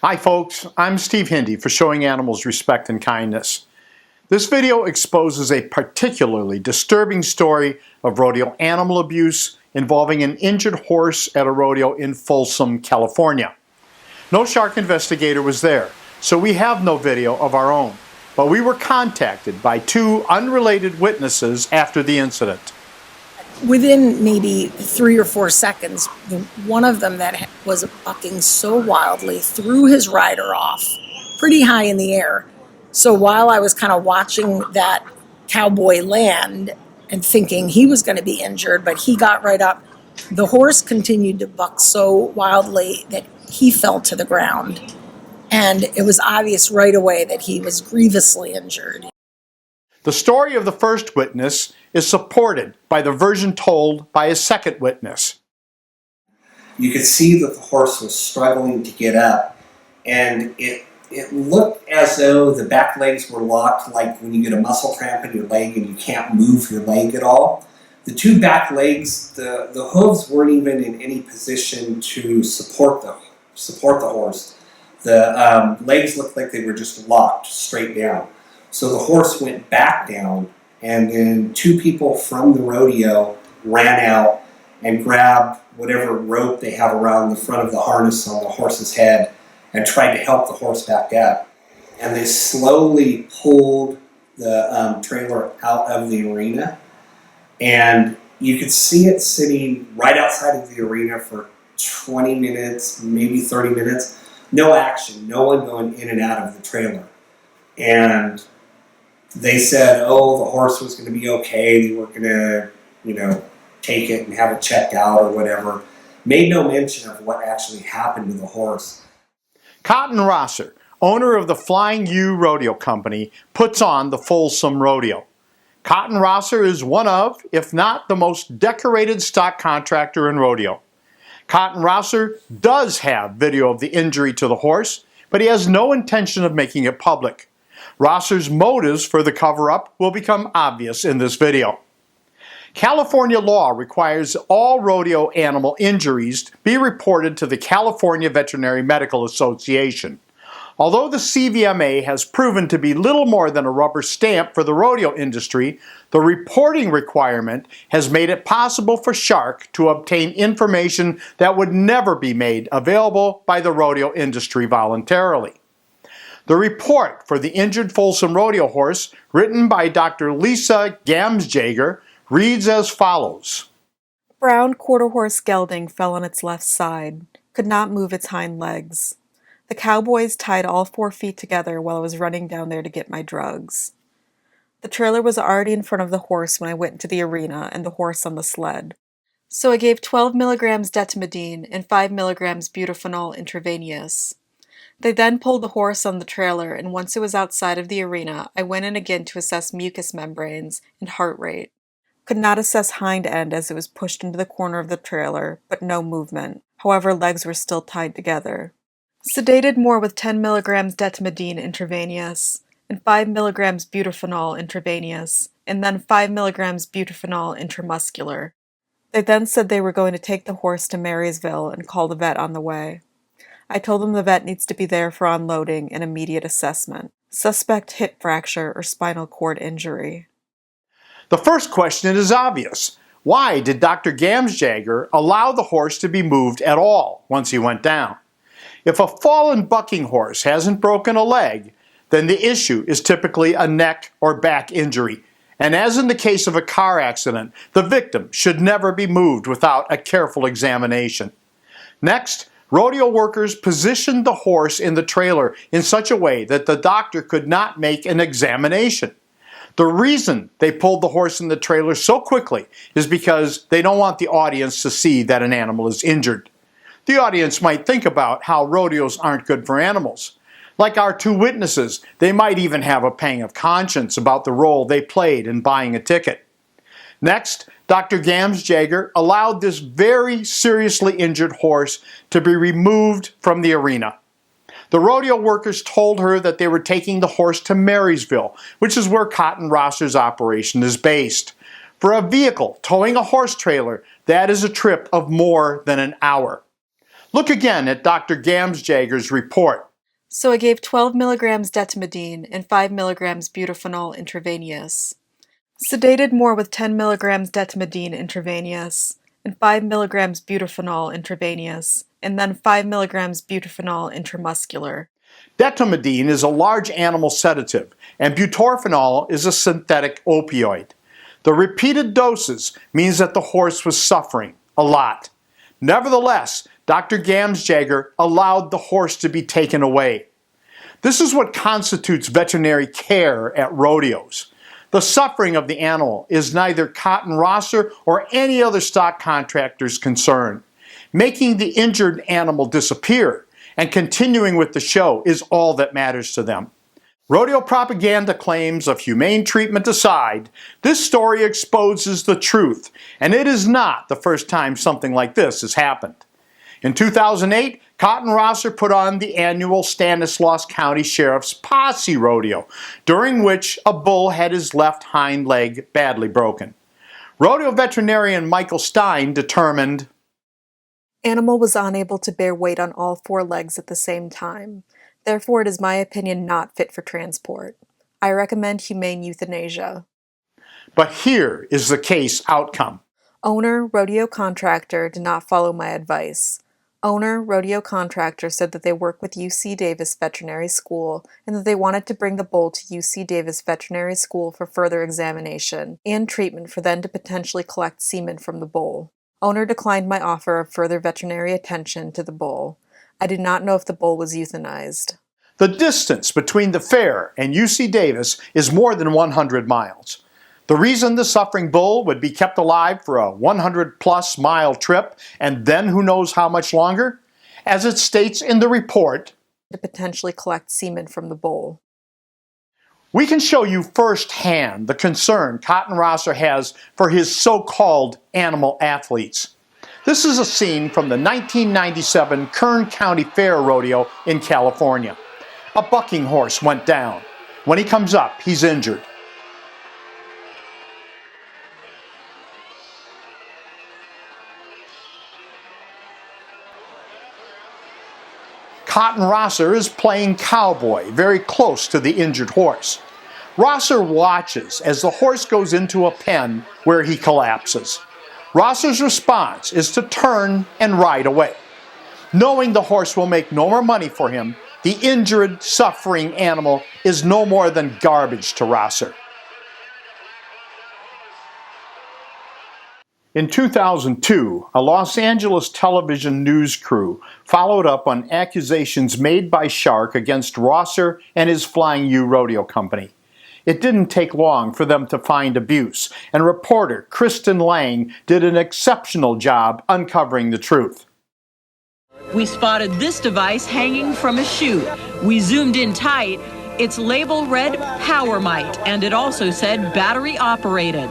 Hi folks, I'm Steve Hindy for Showing Animals Respect and Kindness. This video exposes a particularly disturbing story of rodeo animal abuse involving an injured horse at a rodeo in Folsom, California. No shark investigator was there, so we have no video of our own, but we were contacted by two unrelated witnesses after the incident. Within maybe 3 or 4 seconds, one of them that was bucking so wildly threw his rider off pretty high in the air. So while I was kind of watching that cowboy land and thinking he was going to be injured, but he got right up, the horse continued to buck so wildly that he fell to the ground. And it was obvious right away that he was grievously injured. The story of the first witness is supported by the version told by a second witness. You could see that the horse was struggling to get up, and it looked as though the back legs were locked, like when you get a muscle cramp in your leg and you can't move your leg at all. The two back legs, the hooves weren't even in any position to support the horse. The legs looked like they were just locked straight down. So the horse went back down, and then two people from the rodeo ran out and grabbed whatever rope they have around the front of the harness on the horse's head and tried to help the horse back up. And they slowly pulled the trailer out of the arena, and you could see it sitting right outside of the arena for 20 minutes, maybe 30 minutes. No action, no one going in and out of the trailer. And they said, oh, the horse was going to be okay. They were going to, take it and have it checked out or whatever. Made no mention of what actually happened to the horse. Cotton Rosser, owner of the Flying U Rodeo Company, puts on the Folsom Rodeo. Cotton Rosser is one of, if not the most decorated stock contractor in rodeo. Cotton Rosser does have video of the injury to the horse, but he has no intention of making it public. Rosser's motives for the cover-up will become obvious in this video. California law requires all rodeo animal injuries be reported to the California Veterinary Medical Association. Although the CVMA has proven to be little more than a rubber stamp for the rodeo industry, the reporting requirement has made it possible for Shark to obtain information that would never be made available by the rodeo industry voluntarily. The report for the injured Folsom Rodeo horse, written by Dr. Lisa Gamsjager, reads as follows. Brown quarter horse gelding fell on its left side, could not move its hind legs. The cowboys tied all 4 feet together while I was running down there to get my drugs. The trailer was already in front of the horse when I went into the arena and the horse on the sled. So I gave 12 milligrams detamidine and 5 milligrams butyphenol intravenous. They then pulled the horse on the trailer, and once it was outside of the arena, I went in again to assess mucous membranes and heart rate. Could not assess hind end as it was pushed into the corner of the trailer, but no movement. However, legs were still tied together. Sedated more with 10 milligrams detamidine intravenous, and 5 milligrams butyphenol intravenous, and then 5 milligrams butyphenol intramuscular. They then said they were going to take the horse to Marysville and call the vet on the way. I told them the vet needs to be there for unloading and immediate assessment. Suspect hip fracture or spinal cord injury. The first question is obvious. Why did Dr. Gamsjager allow the horse to be moved at all once he went down? If a fallen bucking horse hasn't broken a leg, then the issue is typically a neck or back injury. And as in the case of a car accident, the victim should never be moved without a careful examination. Next, rodeo workers positioned the horse in the trailer in such a way that the doctor could not make an examination. The reason they pulled the horse in the trailer so quickly is because they don't want the audience to see that an animal is injured. The audience might think about how rodeos aren't good for animals. Like our two witnesses, they might even have a pang of conscience about the role they played in buying a ticket. Next, Dr. Gamsjager allowed this very seriously injured horse to be removed from the arena. The rodeo workers told her that they were taking the horse to Marysville, which is where Cotton Rosser's operation is based. For a vehicle towing a horse trailer, that is a trip of more than an hour. Look again at Dr. Gamsjager's report. So I gave 12 milligrams detamidine and 5 milligrams butyphenol intravenous. Sedated more with 10 milligrams detamidine intravenous and 5 milligrams butyphenol intravenous, and then 5 milligrams butyphenol intramuscular. Detamidine is a large animal sedative, and butorphanol is a synthetic opioid. The repeated doses means that the horse was suffering a lot. Nevertheless, Dr. Gamsjager allowed the horse to be taken away. This is what constitutes veterinary care at rodeos. The suffering of the animal is neither Cotton Rosser or any other stock contractor's concern. Making the injured animal disappear and continuing with the show is all that matters to them. Rodeo propaganda claims of humane treatment aside, this story exposes the truth, and it is not the first time something like this has happened. In 2008, Cotton Rosser put on the annual Stanislaus County Sheriff's Posse Rodeo, during which a bull had his left hind leg badly broken. Rodeo veterinarian Michael Stein determined Animal was unable to bear weight on all 4 legs at the same time. Therefore, it is my opinion not fit for transport. I recommend humane euthanasia. But here is the case outcome. Owner, rodeo contractor, did not follow my advice. Owner, rodeo contractor said that they work with UC Davis Veterinary School and that they wanted to bring the bull to UC Davis Veterinary School for further examination and treatment for them to potentially collect semen from the bull. Owner declined my offer of further veterinary attention to the bull. I did not know if the bull was euthanized. The distance between the fair and UC Davis is more than 100 miles. The reason the suffering bull would be kept alive for a 100-plus mile trip, and then who knows how much longer? As it states in the report, to potentially collect semen from the bull. We can show you firsthand the concern Cotton Rosser has for his so-called animal athletes. This is a scene from the 1997 Kern County Fair Rodeo in California. A bucking horse went down. When he comes up, he's injured. Cotton Rosser is playing cowboy very close to the injured horse. Rosser watches as the horse goes into a pen where he collapses. Rosser's response is to turn and ride away. Knowing the horse will make no more money for him, the injured, suffering animal is no more than garbage to Rosser. In 2002, a Los Angeles television news crew followed up on accusations made by Shark against Rosser and his Flying U Rodeo company. It didn't take long for them to find abuse, and reporter Kristen Lang did an exceptional job uncovering the truth. We spotted this device hanging from a chute. We zoomed in tight. Its label read Power Mite, and it also said battery operated.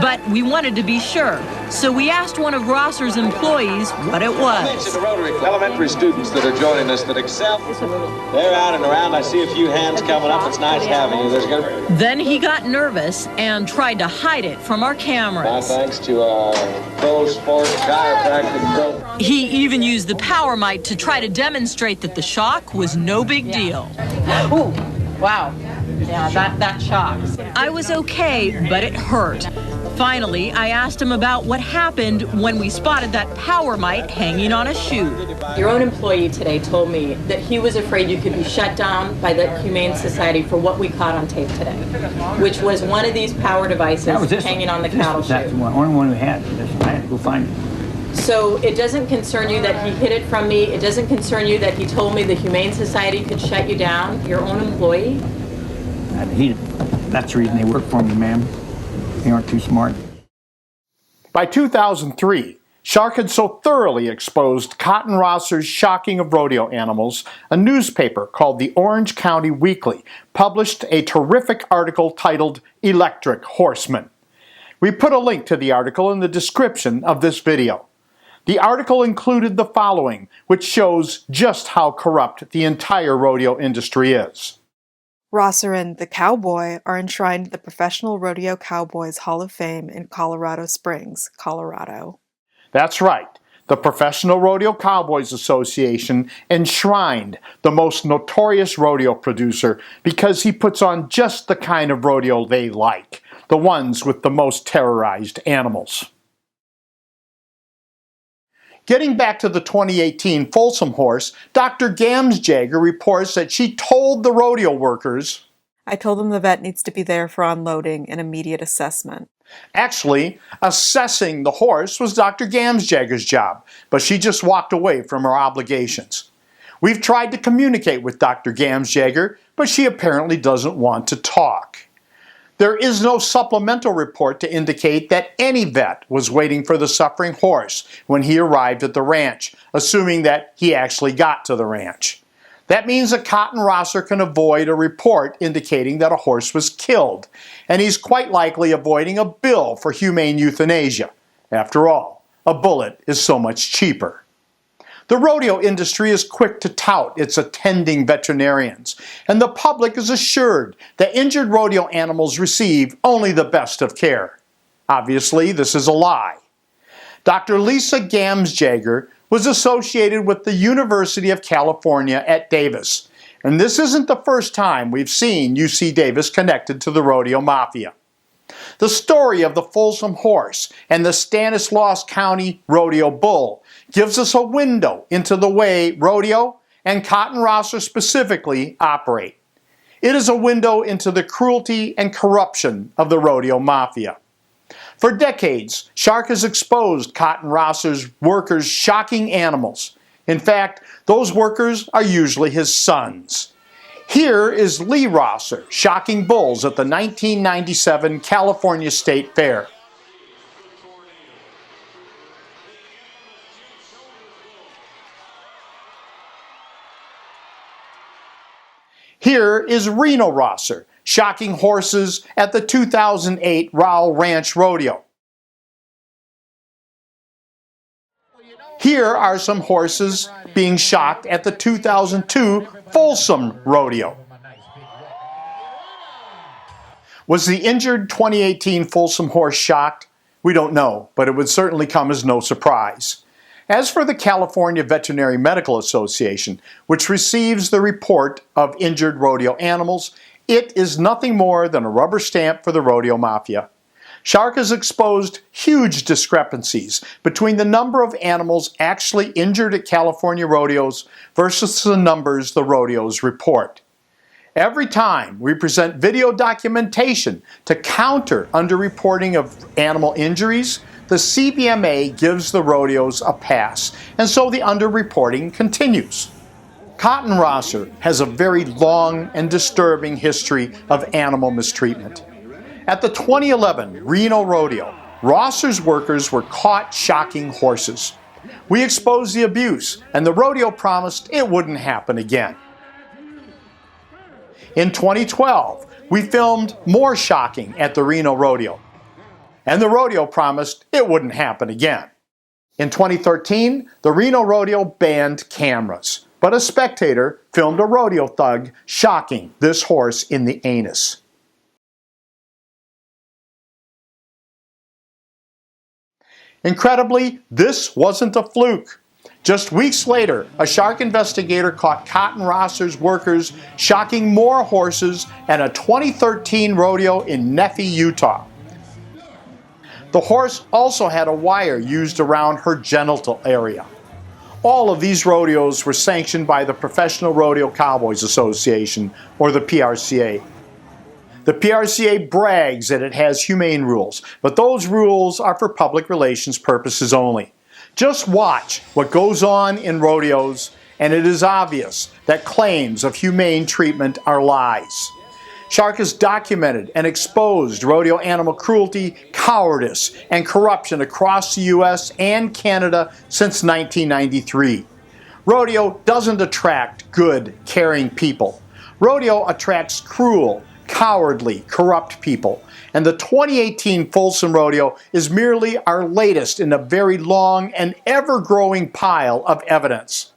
But we wanted to be sure, so we asked one of Rosser's employees what it was. The Rotary elementary students that are joining us that excel. They're out and around. I see a few hands coming up. It's nice having you. Then he got nervous and tried to hide it from our My cameras. thanks to Pro Sport Chiropractic Pro. He even used the Power Mite to try to demonstrate that the shock was no big deal. Ooh, wow. Yeah, that shocks. I was okay, but it hurt. Finally, I asked him about what happened when we spotted that Power Mite hanging on a chute. Your own employee today told me that he was afraid you could be shut down by the Humane Society for what we caught on tape today, which was one of these power devices hanging on the cattle chute. That's the only one we had. I had to go find it. So it doesn't concern you that he hid it from me. It doesn't concern you that he told me the Humane Society could shut you down, your own employee? That's the reason they work for me, ma'am. They aren't too smart. By 2003, Shark had so thoroughly exposed Cotton Rosser's shocking of rodeo animals, a newspaper called the Orange County Weekly published a terrific article titled Electric Horsemen. We put a link to the article in the description of this video. The article included the following, which shows just how corrupt the entire rodeo industry is. Rosser and the Cowboy are enshrined at the Professional Rodeo Cowboys Hall of Fame in Colorado Springs, Colorado. That's right. The Professional Rodeo Cowboys Association enshrined the most notorious rodeo producer because he puts on just the kind of rodeo they like, the ones with the most terrorized animals. Getting back to the 2018 Folsom horse, Dr. Gamsjager reports that she told the rodeo workers, I told them the vet needs to be there for unloading and immediate assessment. Actually, assessing the horse was Dr. Gamsjager's job, but she just walked away from her obligations. We've tried to communicate with Dr. Gamsjager, but she apparently doesn't want to talk. There is no supplemental report to indicate that any vet was waiting for the suffering horse when he arrived at the ranch, assuming that he actually got to the ranch. That means a cotton rosser can avoid a report indicating that a horse was killed, and he's quite likely avoiding a bill for humane euthanasia. After all, a bullet is so much cheaper. The rodeo industry is quick to tout its attending veterinarians, and the public is assured that injured rodeo animals receive only the best of care. Obviously, this is a lie. Dr. Lisa Gamsjager was associated with the University of California at Davis, and this isn't the first time we've seen UC Davis connected to the rodeo mafia. The story of the Folsom horse and the Stanislaus County rodeo bull gives us a window into the way rodeo, and cotton rosser specifically, operate. It is a window into the cruelty and corruption of the rodeo mafia. For decades, Shark has exposed cotton rosser's workers shocking animals. In fact, those workers are usually his sons. Here is Lee Rosser shocking bulls at the 1997 California State Fair. Here is Reno Rosser shocking horses at the 2008 Rowell Ranch Rodeo. Here are some horses being shocked at the 2002 Folsom Rodeo. Was the injured 2018 Folsom horse shocked? We don't know, but it would certainly come as no surprise. As for the California Veterinary Medical Association, which receives the report of injured rodeo animals, it is nothing more than a rubber stamp for the rodeo mafia. Shark has exposed huge discrepancies between the number of animals actually injured at California rodeos versus the numbers the rodeos report. Every time we present video documentation to counter underreporting of animal injuries, the CVMA gives the rodeos a pass, and so the underreporting continues. Cotton Rosser has a very long and disturbing history of animal mistreatment. At the 2011 Reno Rodeo, Rosser's workers were caught shocking horses. We exposed the abuse, and the rodeo promised it wouldn't happen again. In 2012, we filmed more shocking at the Reno Rodeo, and the rodeo promised it wouldn't happen again. In 2013, the Reno Rodeo banned cameras, but a spectator filmed a rodeo thug shocking this horse in the anus. Incredibly, this wasn't a fluke. Just weeks later, a Shark investigator caught Cotton Rosser's workers shocking more horses at a 2013 rodeo in Nephi, Utah. The horse also had a wire used around her genital area. All of these rodeos were sanctioned by the Professional Rodeo Cowboys Association, or the PRCA. The PRCA brags that it has humane rules, but those rules are for public relations purposes only. Just watch what goes on in rodeos, and it is obvious that claims of humane treatment are lies. Shark has documented and exposed rodeo animal cruelty, cowardice, and corruption across the U.S. and Canada since 1993. Rodeo doesn't attract good, caring people. Rodeo attracts cruel, cowardly, corrupt people. And the 2018 Folsom Rodeo is merely our latest in a very long and ever-growing pile of evidence.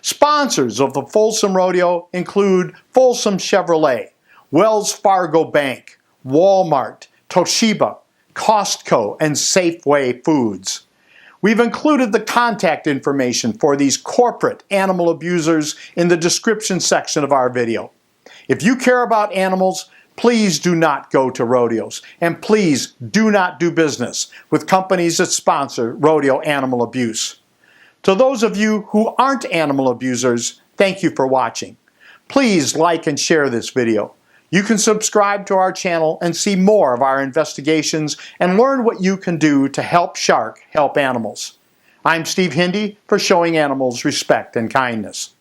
Sponsors of the Folsom Rodeo include Folsom Chevrolet, Wells Fargo Bank, Walmart, Toshiba, Costco, and Safeway foods. We've included the contact information for these corporate animal abusers in the description section of our video. If you care about animals, please do not go to rodeos, and please do not do business with companies that sponsor rodeo animal abuse. To those of you who aren't animal abusers, thank you for watching. Please like and share this video. You can subscribe to our channel and see more of our investigations and learn what you can do to help Shark help animals. I'm Steve Hindy for Showing Animals Respect and Kindness.